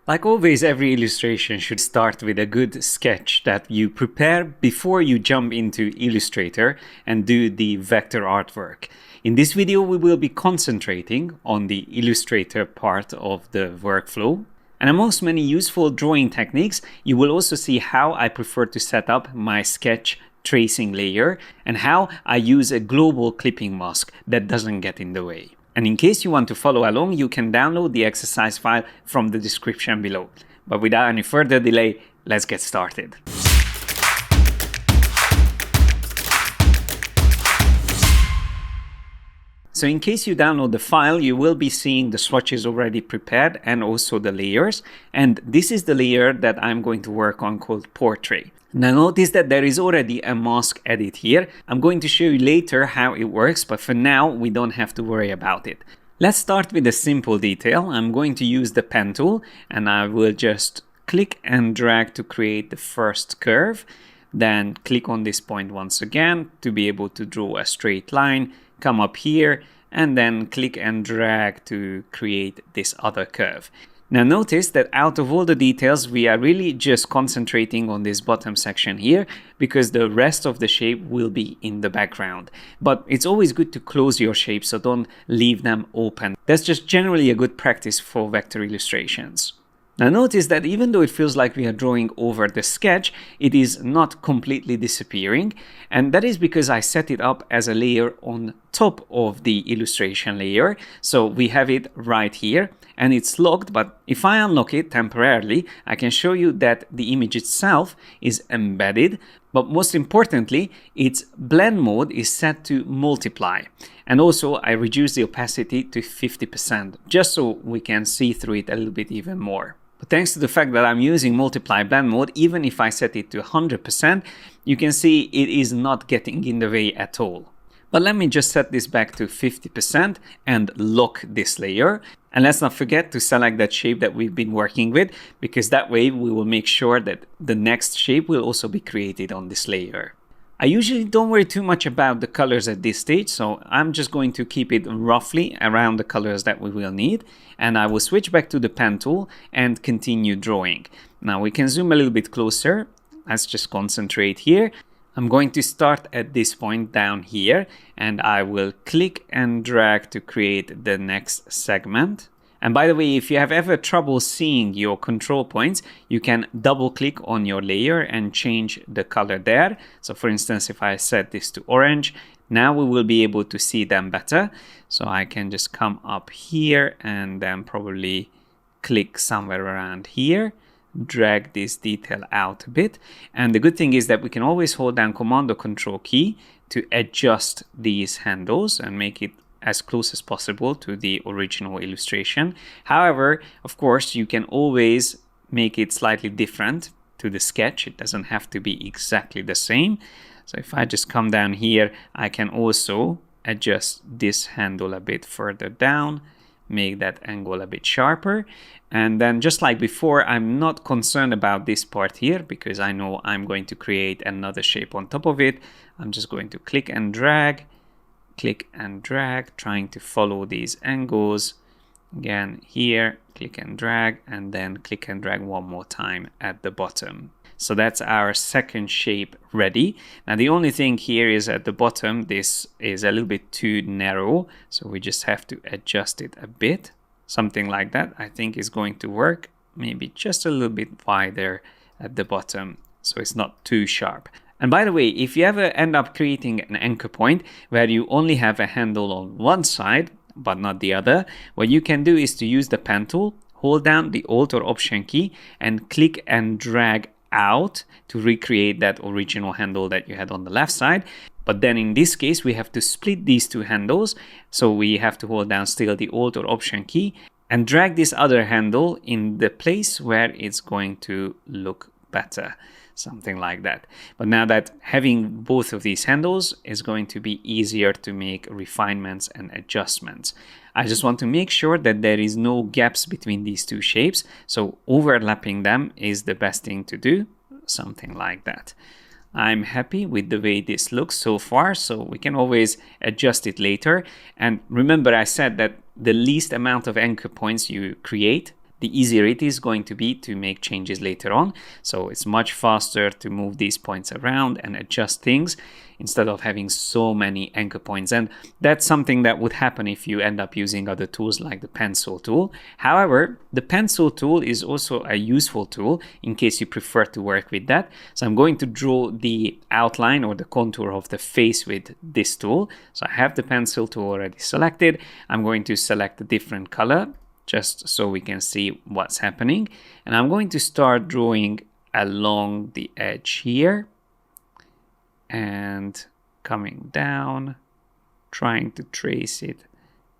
Like always, every illustration should start with a good sketch that you prepare before you jump into Illustrator and do the vector artwork. In this video, we will be concentrating on the Illustrator part of the workflow. And amongst many useful drawing techniques, you will also see how I prefer to set up my sketch tracing layer and how I use a global clipping mask that doesn't get in the way. And in case you want to follow along, you can download the exercise file from the description below. But without any further delay, let's get started. So in case you download the file, you will be seeing the swatches already prepared and also the layers. And this is the layer that I'm going to work on called Portrait. Now notice that there is already a mask edit here. I'm going to show you later how it works, but for now we don't have to worry about it. Let's start with a simple detail. I'm going to use the pen tool and I will just click and drag to create the first curve. Then click on this point once again to be able to draw a straight line. Come up here and then click and drag to create this other curve. Now notice that out of all the details, we are really just concentrating on this bottom section here because the rest of the shape will be in the background. But it's always good to close your shapes, so don't leave them open. That's just generally a good practice for vector illustrations. Now notice that even though it feels like we are drawing over the sketch, it is not completely disappearing. And that is because I set it up as a layer on top of the illustration layer. So we have it right here and it's locked, but if I unlock it temporarily, I can show you that the image itself is embedded. But most importantly, its blend mode is set to multiply. And also I reduce the opacity to 50%, just so we can see through it a little bit even more. But thanks to the fact that I'm using multiply blend mode, even if I set it to 100%, you can see it is not getting in the way at all. But let me just set this back to 50% and lock this layer. And let's not forget to select that shape that we've been working with, because that way we will make sure that the next shape will also be created on this layer. I usually don't worry too much about the colors at this stage, so I'm just going to keep it roughly around the colors that we will need. And I will switch back to the pen tool and continue drawing. Now we can zoom a little bit closer. Let's just concentrate here. I'm going to start at this point down here and I will click and drag to create the next segment. And by the way, if you have ever trouble seeing your control points, you can double click on your layer and change the color there. So for instance, if I set this to orange, now we will be able to see them better. So I can just come up here and then probably click somewhere around here, drag this detail out a bit. And the good thing is that we can always hold down Command or Control key to adjust these handles and make it as close as possible to the original illustration. However, of course, you can always make it slightly different to the sketch. It doesn't have to be exactly the same. So if I just come down here, I can also adjust this handle a bit further down, make that angle a bit sharper. And then just like before, I'm not concerned about this part here because I know I'm going to create another shape on top of it. I'm just going to click and drag, trying to follow these angles. Again, here, click and drag, and then click and drag one more time at the bottom. So that's our second shape ready. Now the only thing here is at the bottom, this is a little bit too narrow. So we just have to adjust it a bit. Something like that I think is going to work. Maybe just a little bit wider at the bottom so it's not too sharp. And by the way, if you ever end up creating an anchor point where you only have a handle on one side, but not the other, what you can do is to use the pen tool, hold down the Alt or Option key and click and drag out to recreate that original handle that you had on the left side. But then in this case, we have to split these two handles. So we have to hold down still the Alt or Option key and drag this other handle in the place where it's going to look better. Something like that. But now that having both of these handles is going to be easier to make refinements and adjustments. I just want to make sure that there is no gaps between these two shapes. So overlapping them is the best thing to do. Something like that. I'm happy with the way this looks so far, so we can always adjust it later. And remember, I said that the least amount of anchor points you create, the easier it is going to be to make changes later on. So it's much faster to move these points around and adjust things instead of having so many anchor points. And that's something that would happen if you end up using other tools like the pencil tool. However, the pencil tool is also a useful tool in case you prefer to work with that. So I'm going to draw the outline or the contour of the face with this tool. So I have the pencil tool already selected. I'm going to select a different color just so we can see what's happening. And I'm going to start drawing along the edge here and coming down, trying to trace it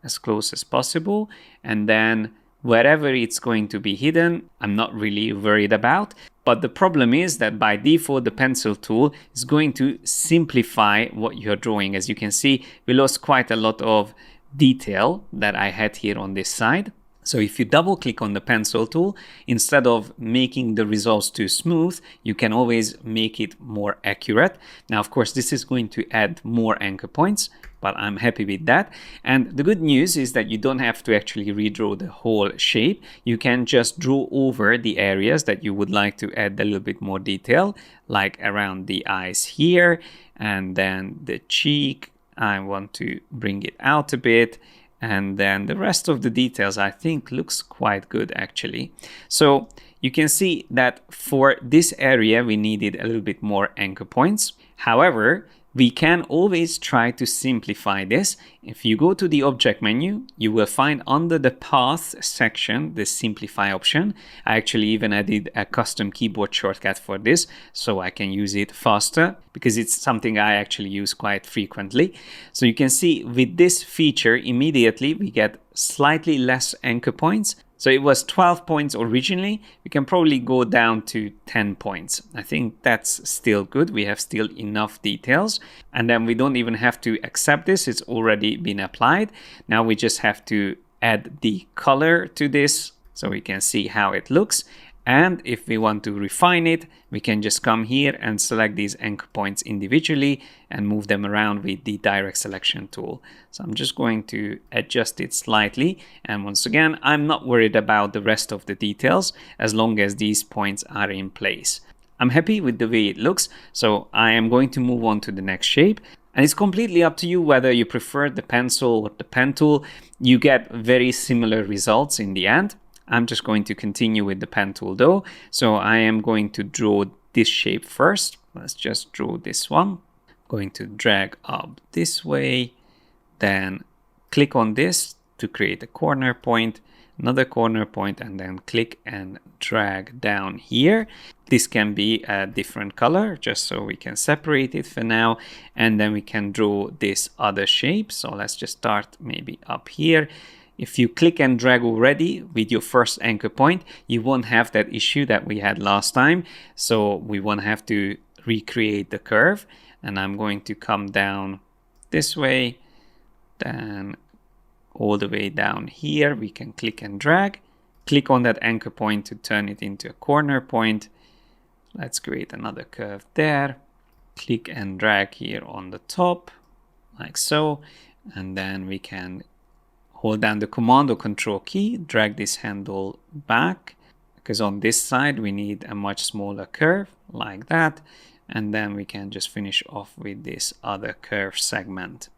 as close as possible. And then wherever it's going to be hidden, I'm not really worried about. But the problem is that by default, the pencil tool is going to simplify what you're drawing. As you can see, we lost quite a lot of detail that I had here on this side. So if you double click on the pencil tool, instead of making the results too smooth, you can always make it more accurate. Now, of course, this is going to add more anchor points, but I'm happy with that. And the good news is that you don't have to actually redraw the whole shape. You can just draw over the areas that you would like to add a little bit more detail, like around the eyes here, and then the cheek. I want to bring it out a bit. And then the rest of the details, I think, looks quite good actually. So you can see that for this area, we needed a little bit more anchor points. However, we can always try to simplify this. If you go to the object menu, you will find under the path section, the simplify option. I actually even added a custom keyboard shortcut for this so I can use it faster because it's something I actually use quite frequently. So you can see with this feature, immediately we get slightly less anchor points. So it was 12 points originally. We can probably go down to 10 points. I think that's still good. We have still enough details. And then we don't even have to accept this. It's already been applied. Now we just have to add the color to this so we can see how it looks. And if we want to refine it, we can just come here and select these anchor points individually and move them around with the direct selection tool. So I'm just going to adjust it slightly. And once again, I'm not worried about the rest of the details as long as these points are in place. I'm happy with the way it looks. So I am going to move on to the next shape. And it's completely up to you whether you prefer the pencil or the pen tool. You get very similar results in the end. I'm just going to continue with the pen tool though. So I am going to draw this shape first. Let's just draw this one. I'm going to drag up this way, then click on this to create a corner point, another corner point, and then click and drag down here. This can be a different color just so we can separate it for now. And then we can draw this other shape. So let's just start maybe up here. If you click and drag already with your first anchor point, you won't have that issue that we had last time. So we won't have to recreate the curve. And I'm going to come down this way, then all the way down here. We can click and drag. Click on that anchor point to turn it into a corner point. Let's create another curve there. Click and drag here on the top, like so. And then we can hold down the Command or Control key, drag this handle back, because on this side we need a much smaller curve, like that. And then we can just finish off with this other curve segment.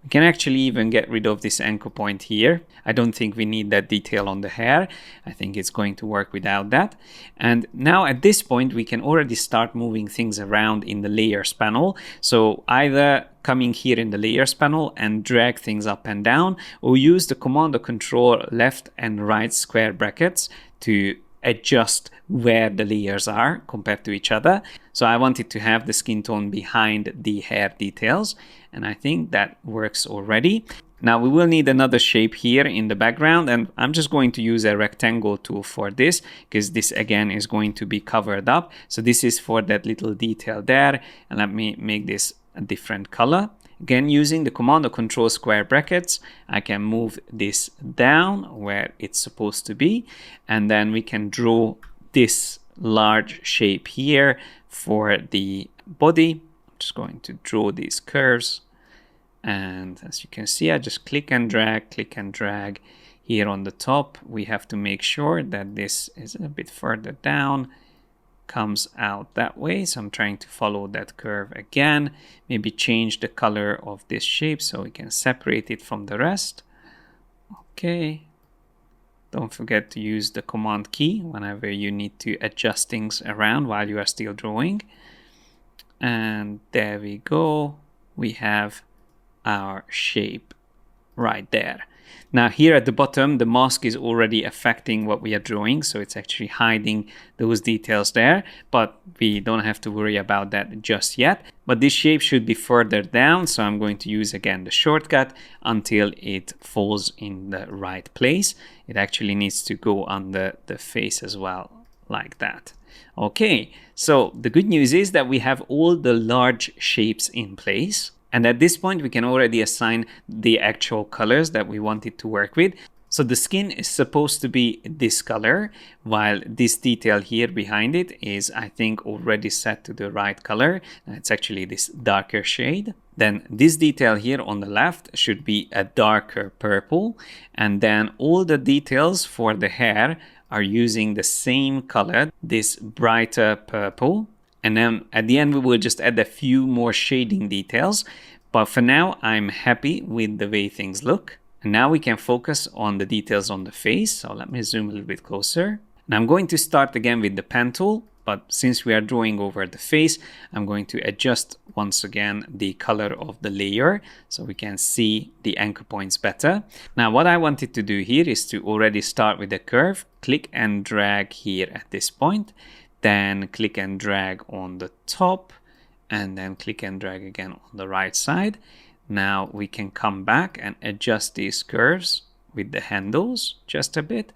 We can actually even get rid of this anchor point here. I don't think we need that detail on the hair. I think it's going to work without that. And now at this point, we can already start moving things around in the layers panel. So either coming here in the layers panel and drag things up and down, or use the Command or Control left and right square brackets to adjust where the layers are compared to each other. So I wanted to have the skin tone behind the hair details, and I think that works already. Now we will need another shape here in the background, and I'm just going to use a rectangle tool for this because this again is going to be covered up. So this is for that little detail there, and let me make this a different color. Again, using the Command or Control square brackets, I can move this down where it's supposed to be, and then we can draw this large shape here for the body. I'm just going to draw these curves, and as you can see, I just click and drag here on the top, we have to make sure that this is a bit further down, comes out that way. So I'm trying to follow that curve again, maybe change the color of this shape so we can separate it from the rest. Okay. Don't forget to use the command key whenever you need to adjust things around while you are still drawing. And there we go. We have our shape right there. Now here at the bottom, the mask is already affecting what we are drawing, so it's actually hiding those details there, but we don't have to worry about that just yet. But this shape should be further down, so I'm going to use again the shortcut until it falls in the right place. It actually needs to go under the face as well, like that. Okay, so the good news is that we have all the large shapes in place. And at this point, we can already assign the actual colors that we wanted to work with. So the skin is supposed to be this color, while this detail here behind it is, I think, already set to the right color. It's actually this darker shade. Then this detail here on the left should be a darker purple. And then all the details for the hair are using the same color, this brighter purple. And then at the end, we will just add a few more shading details. But for now, I'm happy with the way things look. And now we can focus on the details on the face. So let me zoom a little bit closer. And I'm going to start again with the pen tool. But since we are drawing over the face, I'm going to adjust once again the color of the layer so we can see the anchor points better. Now, what I wanted to do here is to already start with the curve, click and drag here at this point. Then click and drag on the top, and then click and drag again on the right side. Now we can come back and adjust these curves with the handles just a bit.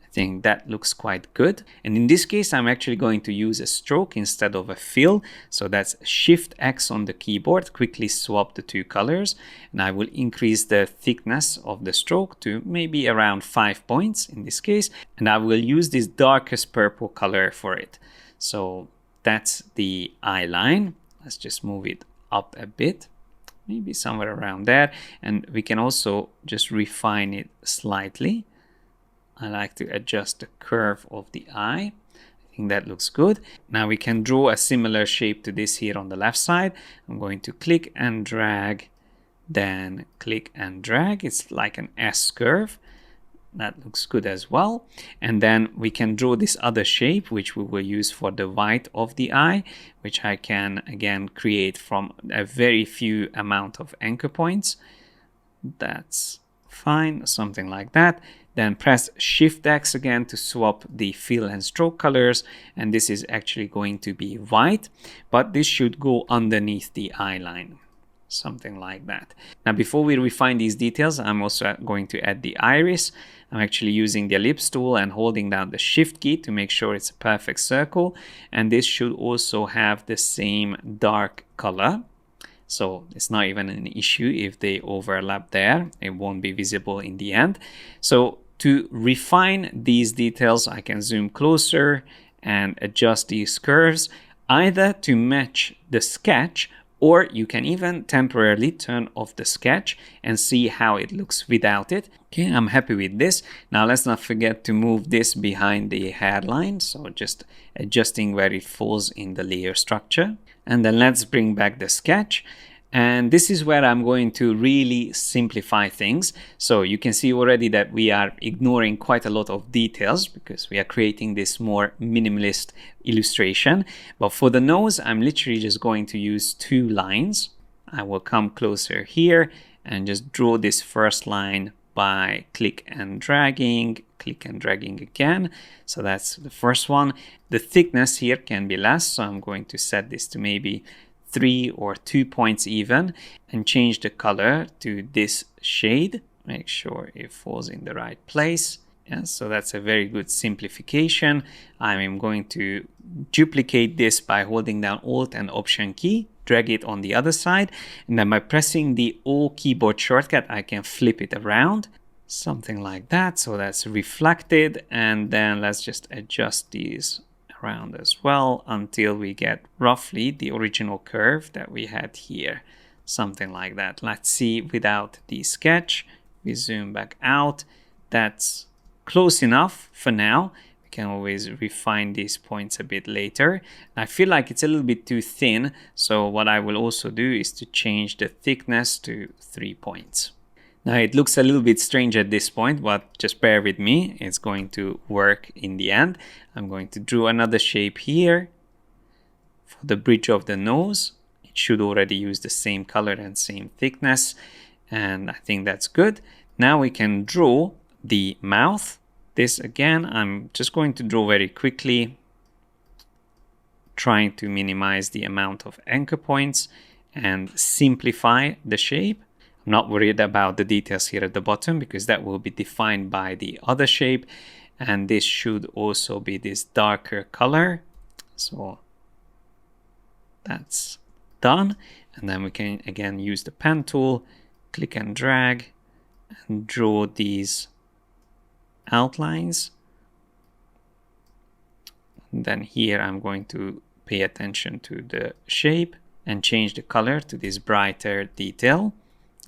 I think that looks quite good. And in this case, I'm actually going to use a stroke instead of a fill. So that's Shift X on the keyboard, quickly swap the two colors. And I will increase the thickness of the stroke to maybe around 5 points in this case. And I will use this darkest purple color for it. So that's the eye line. Let's just move it up a bit, maybe somewhere around there. And we can also just refine it slightly. I like to adjust the curve of the eye. I think that looks good. Now we can draw a similar shape to this here on the left side. I'm going to click and drag, then click and drag. It's like an S curve. That looks good as well. And then we can draw this other shape, which we will use for the white of the eye, which I can again create from a very few amount of anchor points. That's fine, something like that. Then press Shift X again to swap the fill and stroke colors. And this is actually going to be white, but this should go underneath the eye line. Something like that. Now, before we refine these details, I'm also going to add the iris. I'm actually using the ellipse tool and holding down the Shift key to make sure it's a perfect circle. And this should also have the same dark color. So it's not even an issue if they overlap there. It won't be visible in the end. So to refine these details, I can zoom closer and adjust these curves either to match the sketch, or you can even temporarily turn off the sketch and see how it looks without it. Okay, I'm happy with this. Now let's not forget to move this behind the hairline. So just adjusting where it falls in the layer structure. And then let's bring back the sketch. And this is where I'm going to really simplify things. So you can see already that we are ignoring quite a lot of details because we are creating this more minimalist illustration. But for the nose, I'm literally just going to use 2 lines. I will come closer here and just draw this first line by click and dragging again. So that's the first one. The thickness here can be less, so I'm going to set this to maybe 3 or 2 points even, and change the color to this shade. Make sure it falls in the right place. Yeah, so that's a very good simplification. I'm going to duplicate this by holding down Alt and Option key, drag it on the other side, and then by pressing the O keyboard shortcut, I can flip it around. Something like that. So that's reflected, and then let's just adjust these around as well until we get roughly the original curve that we had here. Something like that. Let's see without the sketch. We zoom back out. that's close enough for now. We can always refine these points a bit later. I feel like it's a little bit too thin, so what I will also do is to change the thickness to 3 points. Now it looks a little bit strange at this point, but just bear with me. It's going to work in the end. I'm going to draw another shape here for the bridge of the nose. It should already use the same color and same thickness, and I think that's good. Now we can draw the mouth. This again, I'm just going to draw very quickly, trying to minimize the amount of anchor points and simplify the shape. I'm not worried about the details here at the bottom because that will be defined by the other shape, and this should also be this darker color. So that's done, and then we can again use the pen tool, click and drag and draw these outlines. And then here I'm going to pay attention to the shape and change the color to this brighter detail.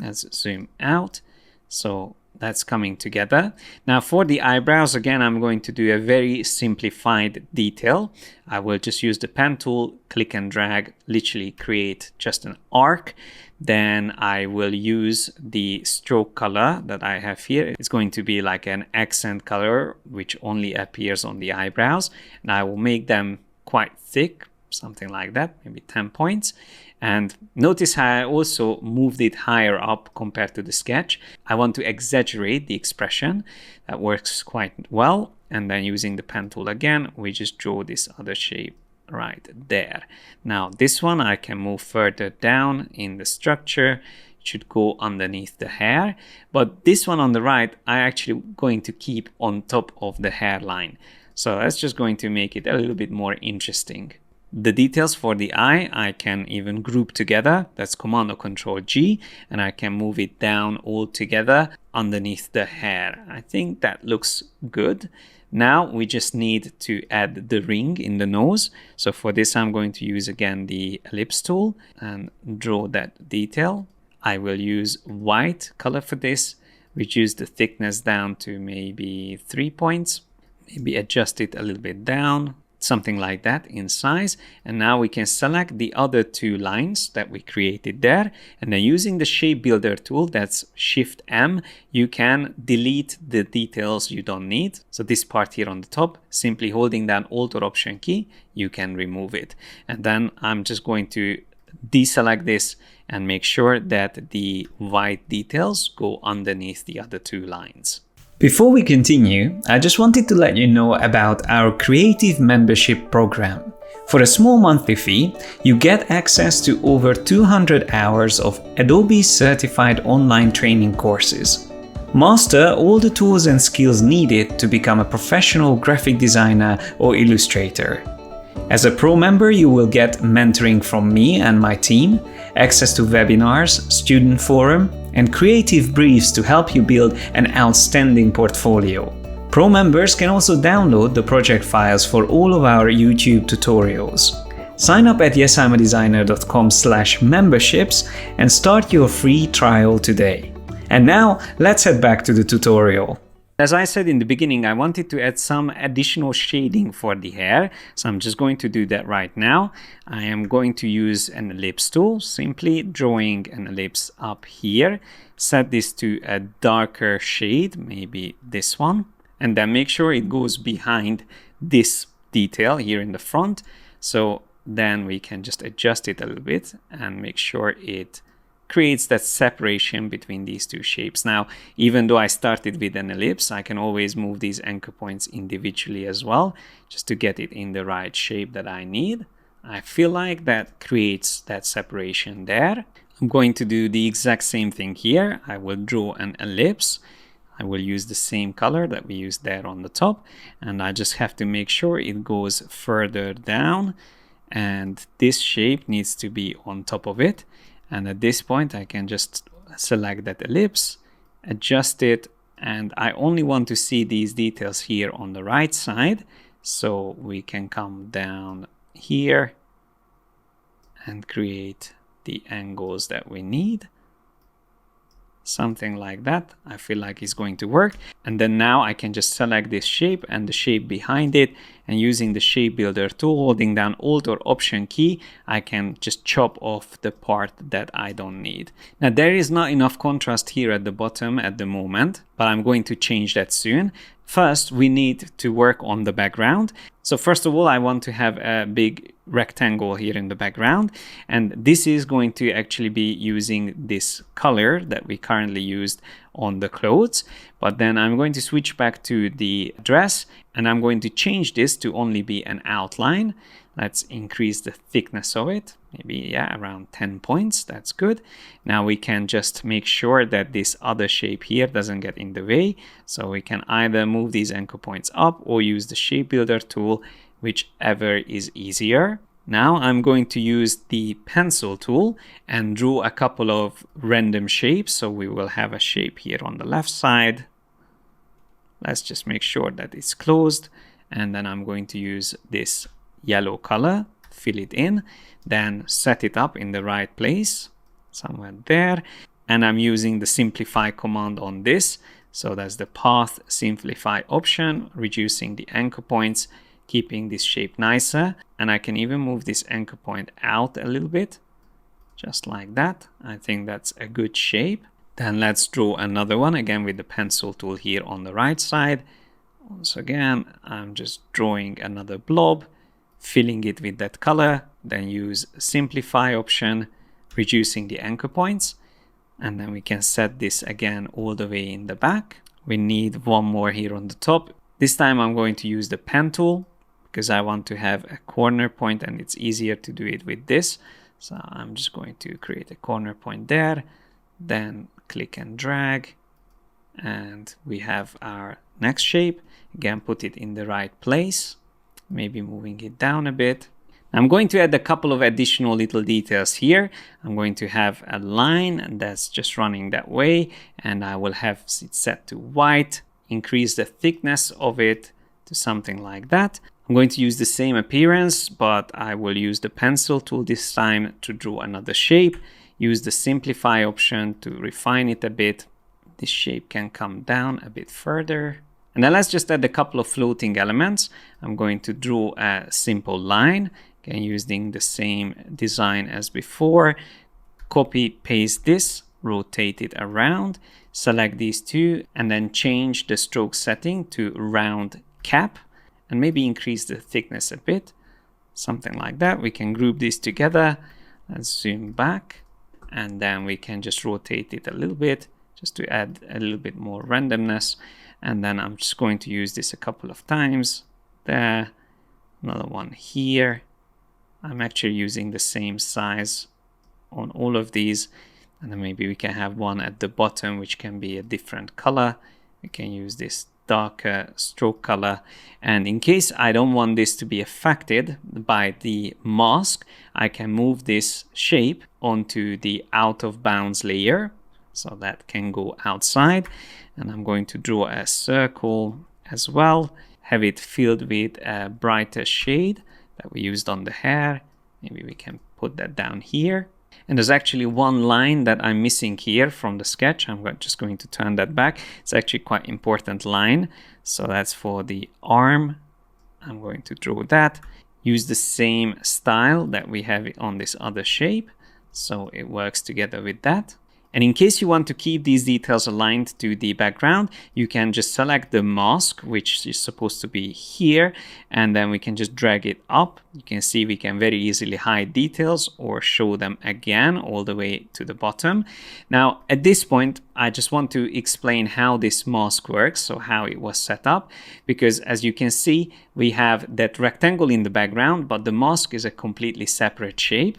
Let's zoom out. So that's coming together. Now for the eyebrows, again, I'm going to do a very simplified detail. I will just use the pen tool, click and drag, literally create just an arc. Then I will use the stroke color that I have here. It's going to be like an accent color, which only appears on the eyebrows. And I will make them quite thick, something like that, maybe 10 points. And notice how I also moved it higher up compared to the sketch. I want to exaggerate the expression. That works quite well. And then using the pen tool again, we just draw this other shape right there. Now this one I can move further down in the structure. It should go underneath the hair. But this one on the right, I actually going to keep on top of the hairline. So that's just going to make it a little bit more interesting. The details for the eye, I can even group together. That's Command or Control G, and I can move it down all together underneath the hair. I think that looks good. Now we just need to add the ring in the nose. So for this, I'm going to use again the ellipse tool and draw that detail. I will use white color for this, reduce the thickness down to maybe 3 points, maybe adjust it a little bit down, something like that in size. And now we can select the other 2 lines that we created there, and then using the shape builder tool, that's Shift M, you can delete the details you don't need. So this part here on the top, simply holding down Alt or Option key, you can remove it. And then I'm just going to deselect this and make sure that the white details go underneath the other 2 lines. Before we continue, I just wanted to let you know about our creative membership program. For a small monthly fee, you get access to over 200 hours of Adobe certified online training courses. Master all the tools and skills needed to become a professional graphic designer or illustrator. As a pro member, you will get mentoring from me and my team, access to webinars, student forum, and creative briefs to help you build an outstanding portfolio. Pro members can also download the project files for all of our YouTube tutorials. Sign up at yesimadesigner.com/memberships and start your free trial today. And now let's head back to the tutorial. As I said in the beginning, I wanted to add some additional shading for the hair, so I'm just going to do that right now. I am going to use an ellipse tool, simply drawing an ellipse up here, set this to a darker shade, maybe this one, and then make sure it goes behind this detail here in the front. So then we can just adjust it a little bit and make sure it creates that separation between these 2 shapes. Now, even though I started with an ellipse, I can always move these anchor points individually as well, just to get it in the right shape that I need. I feel like that creates that separation there. I'm going to do the exact same thing here. I will draw an ellipse. I will use the same color that we used there on the top, and I just have to make sure it goes further down, and this shape needs to be on top of it. And at this point, I can just select that ellipse, adjust it, and I only want to see these details here on the right side. So we can come down here and create the angles that we need. Something like that. I feel like it's going to work. And then now I can just select this shape and the shape behind it, and using the shape builder tool, holding down Alt or Option key, I can just chop off the part that I don't need. Now there is not enough contrast here at the bottom at the moment, but I'm going to change that soon. First, we need to work on the background. So first of all, I want to have a big rectangle here in the background, and this is going to actually be using this color that we currently used on the clothes. But then I'm going to switch back to the dress, and I'm going to change this to only be an outline. Let's increase the thickness of it, maybe around 10 points. That's good. Now we can just make sure that this other shape here doesn't get in the way. So we can either move these anchor points up or use the shape builder tool, whichever is easier. Now I'm going to use the pencil tool and draw a couple of random shapes. So we will have a shape here on the left side. Let's just make sure that it's closed. And then I'm going to use this yellow color, fill it in, then set it up in the right place, somewhere there. And I'm using the simplify command on this. So that's the path simplify option, reducing the anchor points, keeping this shape nicer. And I can even move this anchor point out a little bit, just like that. I think that's a good shape. Then let's draw another one again with the pencil tool here on the right side. Once again, I'm just drawing another blob, filling it with that color, then use simplify option, reducing the anchor points. And then we can set this again all the way in the back. We need one more here on the top. This time I'm going to use the pen tool because I want to have a corner point, and it's easier to do it with this. So I'm just going to create a corner point there, then click and drag, and we have our next shape. Again, put it in the right place, maybe moving it down a bit. I'm going to add a couple of additional little details here. I'm going to have a line that's just running that way, and I will have it set to white, increase the thickness of it to something like that. I'm going to use the same appearance, but I will use the pencil tool this time to draw another shape. Use the simplify option to refine it a bit. This shape can come down a bit further. And then let's just add a couple of floating elements. I'm going to draw a simple line, again using the same design as before. Copy, paste this, rotate it around, select these two, and then change the stroke setting to round cap, and maybe increase the thickness a bit, something like that. We can group these together. Let's zoom back, and then we can just rotate it a little bit just to add a little bit more randomness. And then I'm just going to use this a couple of times there, another one here. I'm actually using the same size on all of these, and then maybe we can have one at the bottom which can be a different color. We can use this darker stroke color, and in case I don't want this to be affected by the mask, I can move this shape onto the out of bounds layer, so that can go outside. And I'm going to draw a circle as well, have it filled with a brighter shade that we used on the hair. Maybe we can put that down here. And there's actually one line that I'm missing here from the sketch. I'm just going to turn that back. It's actually quite important line. So that's for the arm. I'm going to draw that. Use the same style that we have on this other shape, so it works together with that. And in case you want to keep these details aligned to the background, you can just select the mask, which is supposed to be here, and then we can just drag it up. You can see we can very easily hide details or show them again all the way to the bottom. Now, at this point, I just want to explain how this mask works, so how it was set up, because as you can see, we have that rectangle in the background, but the mask is a completely separate shape.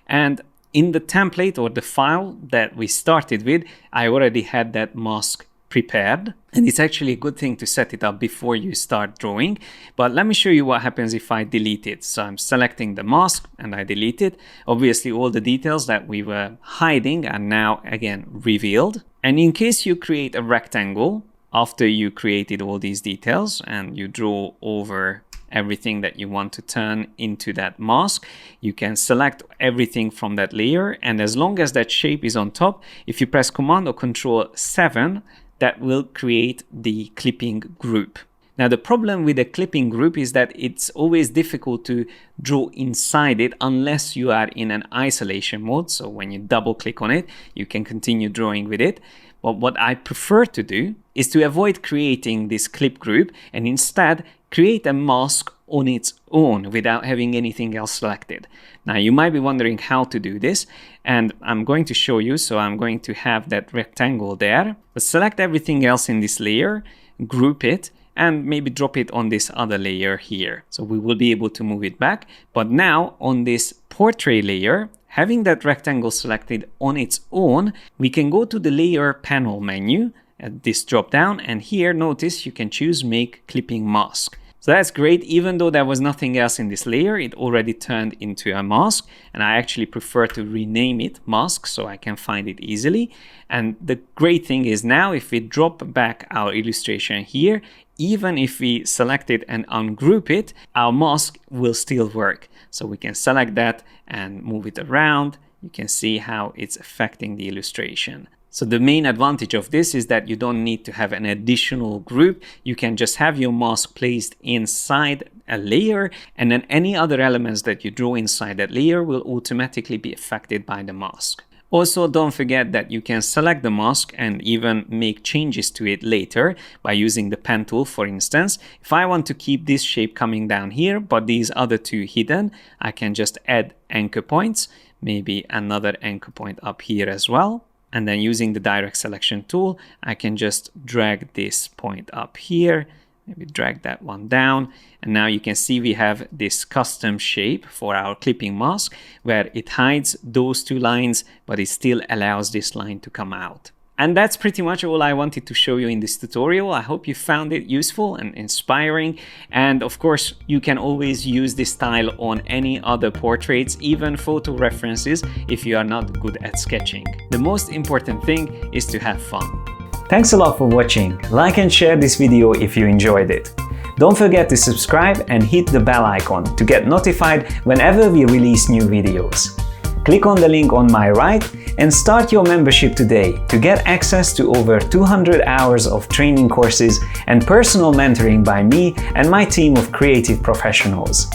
And in the template or the file that we started with, I already had that mask prepared, and it's actually a good thing to set it up before you start drawing. But let me show you what happens if I delete it. So I'm selecting the mask and I delete it. Obviously all the details that we were hiding are now again revealed. And in case you create a rectangle after you created all these details and you draw over everything that you want to turn into that mask. You can select everything from that layer, and as long as that shape is on top, if you press Command or Control 7, that will create the clipping group. Now, the problem with a clipping group is that it's always difficult to draw inside it unless you are in an isolation mode. So when you double click on it, you can continue drawing with it. But what I prefer to do is to avoid creating this clip group and instead create a mask on its own without having anything else selected. Now, you might be wondering how to do this, and I'm going to show you. So I'm going to have that rectangle there, but select everything else in this layer, group it, and maybe drop it on this other layer here. So we will be able to move it back. But now on this portrait layer, having that rectangle selected on its own, we can go to the layer panel menu at this drop down, and here notice you can choose make clipping mask. So that's great. Even though there was nothing else in this layer, it already turned into a mask, and I actually prefer to rename it mask so I can find it easily. And the great thing is now if we drop back our illustration here, even if we select it and ungroup it, our mask will still work. So we can select that and move it around. You can see how it's affecting the illustration. So the main advantage of this is that you don't need to have an additional group. You can just have your mask placed inside a layer, and then any other elements that you draw inside that layer will automatically be affected by the mask. Also, don't forget that you can select the mask and even make changes to it later by using the pen tool. For instance, if I want to keep this shape coming down here, but these other two hidden, I can just add anchor points, maybe another anchor point up here as well. And then using the direct selection tool, I can just drag this point up here, maybe drag that one down. And now you can see we have this custom shape for our clipping mask where it hides those two lines, but it still allows this line to come out. And that's pretty much all I wanted to show you in this tutorial. I hope you found it useful and inspiring. And of course, you can always use this style on any other portraits, even photo references, if you are not good at sketching. The most important thing is to have fun. Thanks a lot for watching. Like and share this video if you enjoyed it. Don't forget to subscribe and hit the bell icon to get notified whenever we release new videos. Click on the link on my right and start your membership today to get access to over 200 hours of training courses and personal mentoring by me and my team of creative professionals.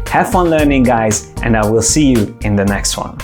Have fun learning, guys, and I will see you in the next one.